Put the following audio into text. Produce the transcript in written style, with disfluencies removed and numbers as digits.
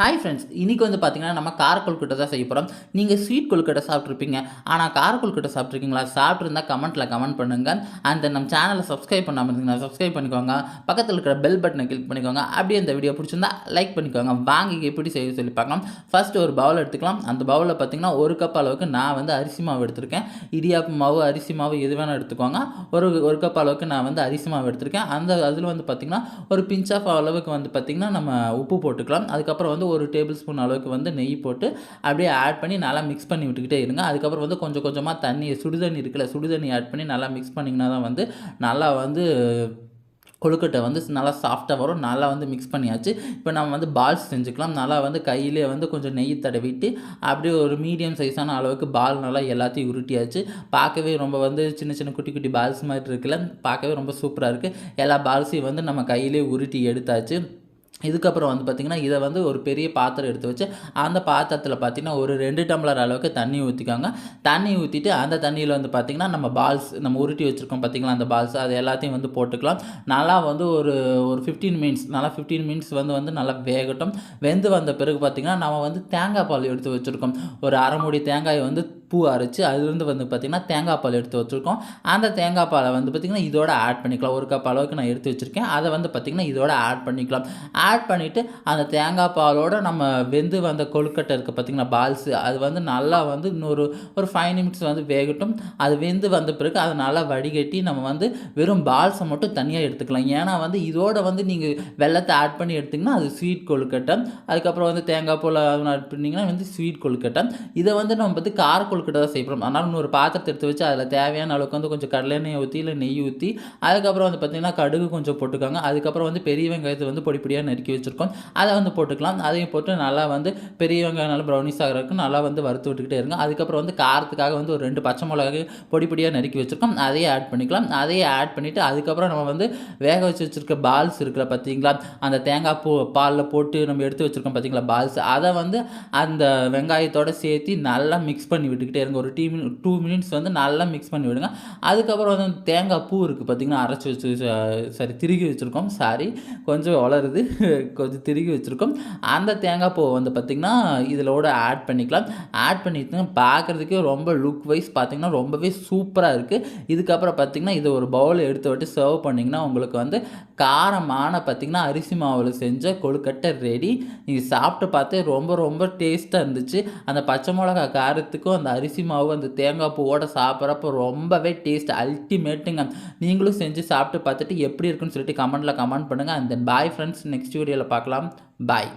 Hi friends, இன்றைக்கி வந்து பார்த்தீங்கன்னா நம்ம கார கொழுக்கட்டை தான் செய்ய போகிறோம். நீங்கள் ஸ்வீட் கொழுக்கட்டை சாப்பிட்ருப்பீங்க, ஆனால் கார கொழுக்கட்டை சாப்பிட்ருக்கீங்களா? சாப்பிட்ருந்தா கமெண்ட்டில் கமெண்ட் பண்ணுங்கள். அண்ட் நம்ம சேனலை சப்ஸ்கிரைப் பண்ணாமல் இருந்தீங்கன்னா சப்ஸ்கிரைப் பண்ணிக்கோங்க. பக்கத்தில் இருக்கிற பெல் பட்டனை கிளிக் பண்ணிக்கோங்க. அப்படியே இந்த வீடியோ பிடிச்சிருந்தா லைக் பண்ணிக்கோங்க. வாங்கி எப்படி செய்ய சொல்லி பார்க்கலாம். ஃபஸ்ட்டு ஒரு பவுல் எடுத்துக்கலாம். அந்த பவுலில் பார்த்தீங்கன்னா 1 கப் அளவுக்கு நான் வந்து அரிசி மாவு எடுத்திருக்கேன். இடியாப்பு மாவு, அரிசி மாவு எது வேணால் எடுத்துக்கோங்க. ஒரு கப் அளவுக்கு நான் வந்து அரிசி மாவு எடுத்திருக்கேன். அதில் வந்து பார்த்திங்கன்னா ஒரு பிஞ்ச் ஆஃப் அளவுக்கு வந்து பார்த்திங்கன்னா நம்ம உப்பு போட்டுக்கலாம். அதுக்கப்புறம் வந்து ஒரு டேபிள் ஸ்பூன் அளவுக்கு வந்து நெய் போட்டு அப்படியே ஆட் பண்ணி நல்லா மிக்ஸ் பண்ணி விட்டுக்கிட்டே இருங்க. அதுக்கப்புறம் வந்து கொஞ்சம் கொஞ்சமாக சுடுதண்ணி இருக்குல்ல, சுடுதண்ணி ஆட் பண்ணி நல்லா மிக்ஸ் பண்ணிங்கன்னா தான் வந்து நல்லா வந்து கொழுக்கட்டை வந்து நல்லா சாஃப்டாக வரும். நல்லா வந்து மிக்ஸ் பண்ணியாச்சு. இப்போ நம்ம வந்து பால்ஸ் செஞ்சுக்கலாம். நல்லா வந்து கையிலே வந்து கொஞ்சம் நெய் தடவிட்டு அப்படியே ஒரு மீடியம் சைஸான அளவுக்கு பால் நல்லா எல்லாத்தையும் உருட்டியாச்சு. பார்க்கவே ரொம்ப வந்து சின்ன சின்ன குட்டி குட்டி பால்ஸ் மாதிரி இருக்குல்ல, பார்க்கவே ரொம்ப சூப்பராக இருக்குது. எல்லா பால்ஸையும் வந்து நம்ம கையிலே உருட்டி எடுத்தாச்சு. இதுக்கப்புறம் வந்து பார்த்திங்கன்னா இதை வந்து ஒரு பெரிய பாத்திரம் எடுத்து வச்சு அந்த பாத்திரத்தில் பார்த்திங்கன்னா ஒரு 2 டம்ளர் அளவுக்கு தண்ணி ஊற்றிக்காங்க. தண்ணி ஊற்றிட்டு அந்த தண்ணியில் வந்து பார்த்திங்கன்னா நம்ம உருட்டி வச்சுருக்கோம் பார்த்திங்களா, அந்த பால்ஸ் அது எல்லாத்தையும் வந்து போட்டுக்கலாம். நல்லா வந்து ஒரு 15 மினிட்ஸ் நல்லா 15 மினிட்ஸ் வந்து நல்லா வேகட்டும். வெந்து வந்த பிறகு பார்த்திங்கன்னா நம்ம வந்து தேங்காய் பால் எடுத்து வச்சுருக்கோம். ஒரு அரை மூடி தேங்காயை வந்து பூ அரைச்சி அதுலேருந்து வந்து பார்த்திங்கன்னா தேங்காய் பால் எடுத்து வச்சுருக்கோம். அந்த தேங்காய் பாலை வந்து பார்த்திங்கன்னா இதோட ஆட் பண்ணிக்கலாம். 1 கப் அளவுக்கு நான் எடுத்து வச்சுருக்கேன். அதை வந்து பார்த்திங்கன்னா இதோட ஆட் பண்ணிக்கலாம். ஆட் பண்ணிவிட்டு அந்த தேங்காய் பாலோடு நம்ம வெந்து வந்த கொழுக்கட்டை இருக்குது பார்த்திங்கன்னா பால்ஸு, அது வந்து நல்லா வந்து இன்னொரு 5 நிமிட்ஸ் வந்து வேகட்டும். அது வெந்து வந்த பிறகு அதை நல்லா வடிகட்டி நம்ம வந்து வெறும் பால்ஸை மட்டும் தனியாக எடுத்துக்கலாம். ஏன்னா வந்து இதோட வந்து நீங்கள் வெல்லத்தை ஆட் பண்ணி எடுத்திங்கன்னா அது ஸ்வீட் கொழுக்கட்டை. அதுக்கப்புறம் வந்து தேங்காய் பால் ஆட் பண்ணிங்கன்னா வந்து ஸ்வீட் கொழுக்கட்டை. இதை வந்து நம்ம வந்து கார கொழுக்கட்டை தான் செய்யப்போம். அதனால் இன்னொரு பாத்திரத்தை எடுத்து வச்சு அதில் தேவையான அளவுக்கு வந்து கொஞ்சம் கடலெண்ணெய் ஊற்றி இல்லை நெய் ஊற்றி அதுக்கப்புறம் வந்து பார்த்திங்கன்னா கடுகு கொஞ்சம் போட்டுக்காங்க. அதுக்கப்புறம் வந்து பெரிய வெங்காயத்தை வந்து பொடிப்படியாக நறுக்கி வச்சுருக்கோம். அதை வந்து போட்டுக்கலாம். அதையும் போட்டு நல்லா வந்து பெரிய வெங்காயம் நல்லா ப்ரௌனிஸ் ஆகிறதுக்கு நல்லா வந்து வறுத்து விட்டுக்கிட்டே இருங்க. அதுக்கப்புறம் வந்து காரத்துக்காக வந்து ஒரு 2 பச்சை மிளகாய் பொடிப்படியாக நறுக்கி வச்சுருக்கோம். அதையே ஆட் பண்ணிக்கலாம். அதையே ஆட் பண்ணிவிட்டு அதுக்கப்புறம் நம்ம வந்து வேக வச்சுருக்க பால்ஸ் இருக்குல்ல பார்த்திங்களா, அந்த தேங்காய் பாலில் போட்டு நம்ம எடுத்து வச்சுருக்கோம் பார்த்திங்களா பால்ஸ், அதை வந்து அந்த வெங்காயத்தோடு சேர்த்து நல்லா மிக்ஸ் பண்ணி விட்டுக்கிட்டே இருங்க. ஒரு 2 மினிட்ஸ் வந்து நல்லா மிக்ஸ் பண்ணி விடுங்க. அதுக்கப்புறம் வந்து தேங்காய் பூ இருக்குது பார்த்திங்கன்னா, அரைச்சி வச்சு திருகி வச்சுருக்கோம். கொஞ்சம் வளருது, கொஞ்சம் திருகி வச்சுருக்கோம். அந்த தேங்காய் பூவை வந்து பார்த்திங்கன்னா இதிலோட ஆட் பண்ணிக்கலாம். ஆட் பண்ணிட்டு பார்க்குறதுக்கே ரொம்ப லுக் வைஸ் பார்த்திங்கன்னா ரொம்பவே சூப்பராக இருக்குது. இதுக்கப்புறம் பார்த்திங்கன்னா இதை ஒரு பவுல் எடுத்து விட்டு சர்வ் பண்ணிங்கன்னா உங்களுக்கு வந்து காரமான பார்த்திங்கன்னா அரிசி மாவில் செஞ்ச கொழுக்கட்டை ரெடி. நீங்கள் சாப்பிட்டு பார்த்தே ரொம்ப ரொம்ப டேஸ்ட்டாக இருந்துச்சு. அந்த பச்சை மிளகா காரத்துக்கும் அந்த அரிசி மாவு அந்த தேங்காய் பூவோட சாப்பிட்றப்போ ரொம்பவே டேஸ்ட் அல்டிமேட்டுங்க. நீங்களும் செஞ்சு சாப்பிட்டு பார்த்துட்டு எப்படி இருக்குன்னு சொல்லிட்டு கமெண்ட் பண்ணுங்கள். And then bye friends, next வீடியோவில் பார்க்கலாம். பாய்.